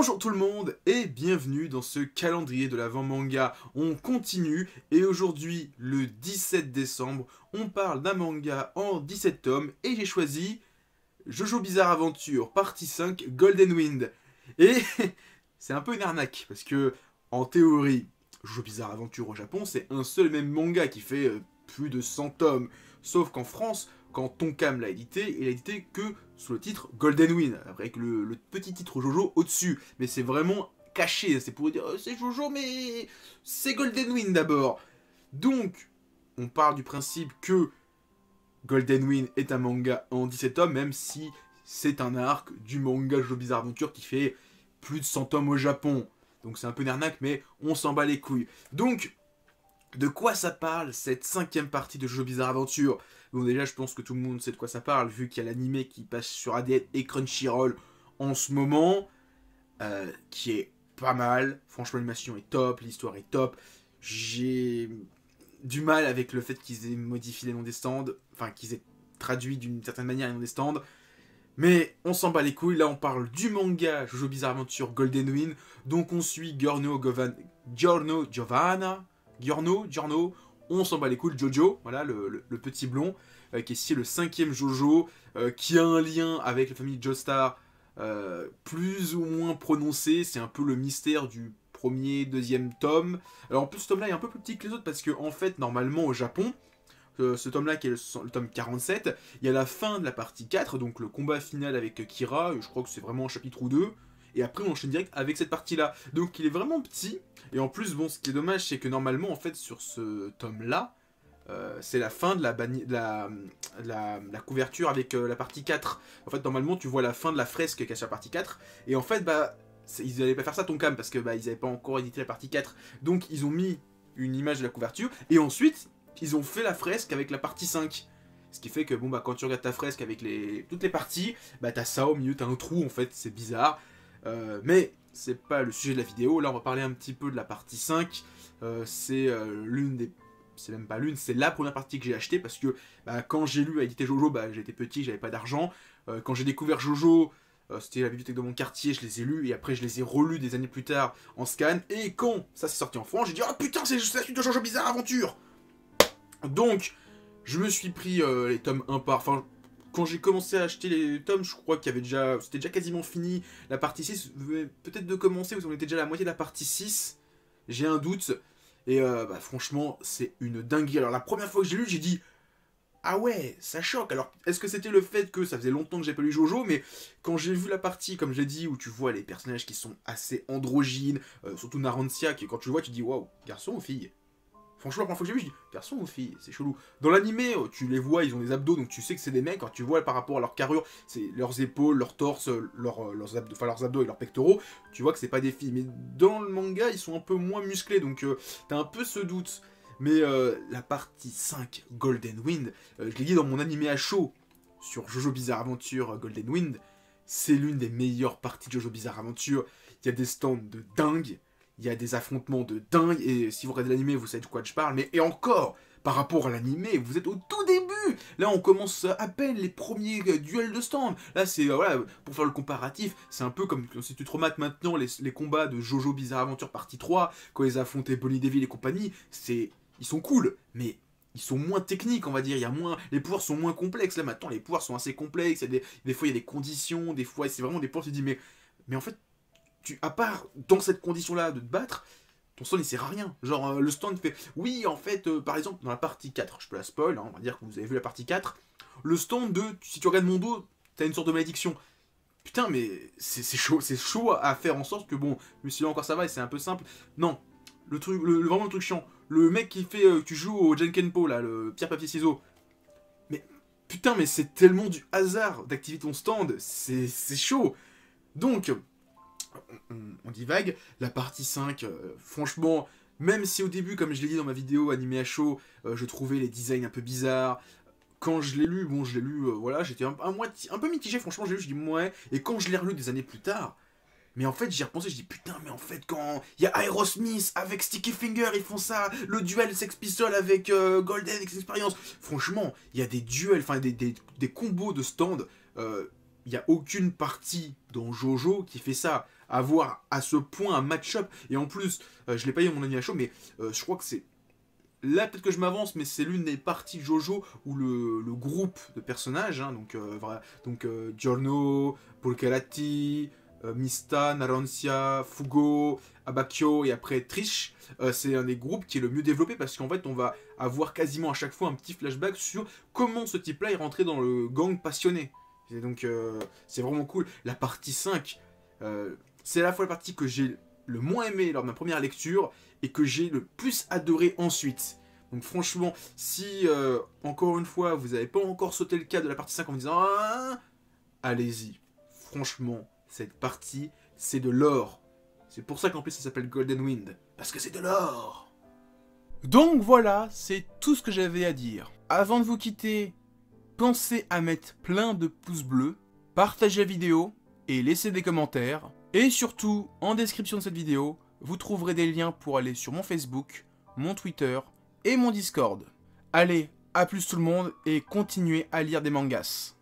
Bonjour tout le monde et bienvenue dans ce calendrier de l'Avent manga. On continue et aujourd'hui, le 17 décembre, on parle d'un manga en 17 tomes et j'ai choisi Jojo Bizarre Adventure, partie 5, Golden Wind. Et c'est un peu une arnaque parce que, en théorie, Jojo Bizarre Adventure au Japon, c'est un seul et même manga qui fait plus de 100 tomes. Sauf qu'en France, quand Tonkam l'a édité, il a édité que sous le titre Golden Wind, avec le petit titre Jojo au-dessus. Mais c'est vraiment caché, c'est pour dire c'est Jojo, mais c'est Golden Wind d'abord. Donc, on part du principe que Golden Wind est un manga en 17 tomes, même si c'est un arc du manga Jojo Bizarre Adventure qui fait plus de 100 tomes au Japon. Donc c'est un peu une arnaque, mais on s'en bat les couilles. Donc, de quoi ça parle, cette 5ème partie de Jojo Bizarre Adventure? Bon, déjà, je pense que tout le monde sait de quoi ça parle, vu qu'il y a l'animé qui passe sur ADN et Crunchyroll en ce moment, qui est pas mal. Franchement, l'animation est top, l'histoire est top. J'ai du mal avec le fait qu'ils aient modifié les noms des stands, enfin, qu'ils aient traduit d'une certaine manière les noms des stands. Mais on s'en bat les couilles, là on parle du manga Jojo Bizarre Adventure Golden Wind, donc on suit Giorno Giovanna, on s'en bat les couilles, Jojo, voilà le petit blond, qui est ici le 5ème Jojo, qui a un lien avec la famille Joestar, plus ou moins prononcé, c'est un peu le mystère du premier, deuxième tome. Alors en plus ce tome-là est un peu plus petit que les autres, parce que en fait, normalement au Japon, ce tome-là qui est le tome 47, il y a la fin de la partie 4, donc le combat final avec Kira, je crois que c'est vraiment un chapitre ou deux, et après on enchaîne direct avec cette partie-là. Donc il est vraiment petit, et en plus, bon, ce qui est dommage, c'est que normalement, en fait, sur ce tome-là, c'est la fin de la couverture avec la partie 4. En fait, normalement, tu vois la fin de la fresque qui est sur la partie 4, et en fait, bah, ils n'allaient pas faire ça Tonkam, parce que bah, ils n'avaient pas encore édité la partie 4. Donc ils ont mis une image de la couverture, et ensuite, ils ont fait la fresque avec la partie 5. Ce qui fait que bon bah quand tu regardes ta fresque avec toutes les parties, bah t'as ça au milieu, t'as un trou en fait, c'est bizarre. Mais c'est pas le sujet de la vidéo, là on va parler un petit peu de la partie 5. C'est l'une des... C'est même pas l'une, c'est la première partie que j'ai achetée parce que bah, quand j'ai lu à éditer Jojo, bah, j'étais petit, j'avais pas d'argent. Quand j'ai découvert Jojo, c'était la bibliothèque de mon quartier, je les ai lus et après je les ai relus des années plus tard en scan. Et quand ça s'est sorti en France, j'ai dit oh putain, c'est la suite de Jojo Bizarre Aventure. Donc, je me suis pris les tomes un par... Enfin, quand j'ai commencé à acheter les tomes, je crois qu'il y avait déjà... C'était déjà quasiment fini. La partie 6 venait peut-être de commencer, parce qu'on était déjà à la moitié de la partie 6. J'ai un doute. Et bah, franchement, c'est une dinguerie. Alors, la première fois que j'ai lu, j'ai dit... Ah ouais, ça choque. Alors, est-ce que c'était le fait que ça faisait longtemps que j'ai pas lu Jojo, mais quand j'ai vu la partie, comme j'ai dit, où tu vois les personnages qui sont assez androgynes, surtout Narancia, qui quand tu le vois, tu dis waouh, garçon ou fille? Franchement, la première fois que j'ai vu, je dis, garçon ou fille, c'est chelou. Dans l'animé, tu les vois, ils ont des abdos, donc tu sais que c'est des mecs. Quand tu vois par rapport à leur carrure, c'est leurs épaules, leur torse, leurs abdos et leurs pectoraux, tu vois que c'est pas des filles. Mais dans le manga, ils sont un peu moins musclés, donc t'as un peu ce doute. Mais la partie 5, Golden Wind, je l'ai dit dans mon animé à chaud, sur Jojo Bizarre Adventure Golden Wind, c'est l'une des meilleures parties de Jojo Bizarre Adventure. Il y a des stands de dingue. Il y a des affrontements de dingue, et si vous regardez l'animé, vous savez de quoi je parle, mais et encore, par rapport à l'animé, vous êtes au tout début. Là, on commence à peine les premiers duels de stand. Là, c'est, voilà, pour faire le comparatif, c'est un peu comme si tu te remates maintenant les combats de Jojo Bizarre Adventure partie 3, quand ils affrontaient Bonnie Devil et compagnie, ils sont cool, mais ils sont moins techniques, on va dire, il y a moins, les pouvoirs sont moins complexes. Là, maintenant, les pouvoirs sont assez complexes, des fois, il y a des conditions, des fois, c'est vraiment des pouvoirs, tu te dis, mais en fait, à part dans cette condition-là de te battre, ton stand il sert à rien. Genre le stand fait, oui en fait, par exemple dans la partie 4, je peux la spoil, hein, on va dire que vous avez vu la partie 4, le stand de, si tu regardes mon dos, t'as une sorte de malédiction. Putain mais c'est chaud à faire en sorte que bon, mais si là encore ça va et c'est un peu simple. Non, le truc, vraiment le truc chiant, le mec qui fait, tu joues au Jenkenpo là, le pierre papier ciseaux. Mais putain mais c'est tellement du hasard d'activer ton stand, c'est chaud. Donc on divague. La partie 5, franchement, même si au début, comme je l'ai dit dans ma vidéo animé à chaud, je trouvais les designs un peu bizarres, quand je l'ai lu, bon, je l'ai lu, voilà, j'étais un peu mitigé, franchement, j'ai lu, je dis, ouais, et quand je l'ai relu des années plus tard, mais en fait, j'y ai repensé, je dis, putain, mais en fait, quand il y a Aerosmith avec Sticky Finger, ils font ça, le duel Sex Pistols avec Golden Experience, franchement, il y a des duels, enfin, des combos de stand, il n'y a aucune partie dans Jojo qui fait ça. Avoir à ce point un match-up. Et en plus, je l'ai pas eu mon ami à chaud, mais je crois que c'est... Là, peut-être que je m'avance, mais c'est l'une des parties Jojo où le groupe de personnages, hein, donc Giorno, Pulcherati, Mista, Narancia, Fugo, Abakio et après Trish, c'est un des groupes qui est le mieux développé parce qu'en fait, on va avoir quasiment à chaque fois un petit flashback sur comment ce type-là est rentré dans le gang passionné. Et donc, c'est vraiment cool. La partie 5, c'est à la fois la partie que j'ai le moins aimé lors de ma première lecture et que j'ai le plus adoré ensuite. Donc franchement, si encore une fois vous n'avez pas encore sauté le cas de la partie 5 en me disant ah, allez-y. Franchement, cette partie, c'est de l'or. C'est pour ça qu'en plus ça s'appelle Golden Wind. Parce que c'est de l'or. Donc voilà, c'est tout ce que j'avais à dire. Avant de vous quitter, pensez à mettre plein de pouces bleus, partagez la vidéo et laissez des commentaires. Et surtout, en description de cette vidéo, vous trouverez des liens pour aller sur mon Facebook, mon Twitter et mon Discord. Allez, à plus tout le monde et continuez à lire des mangas.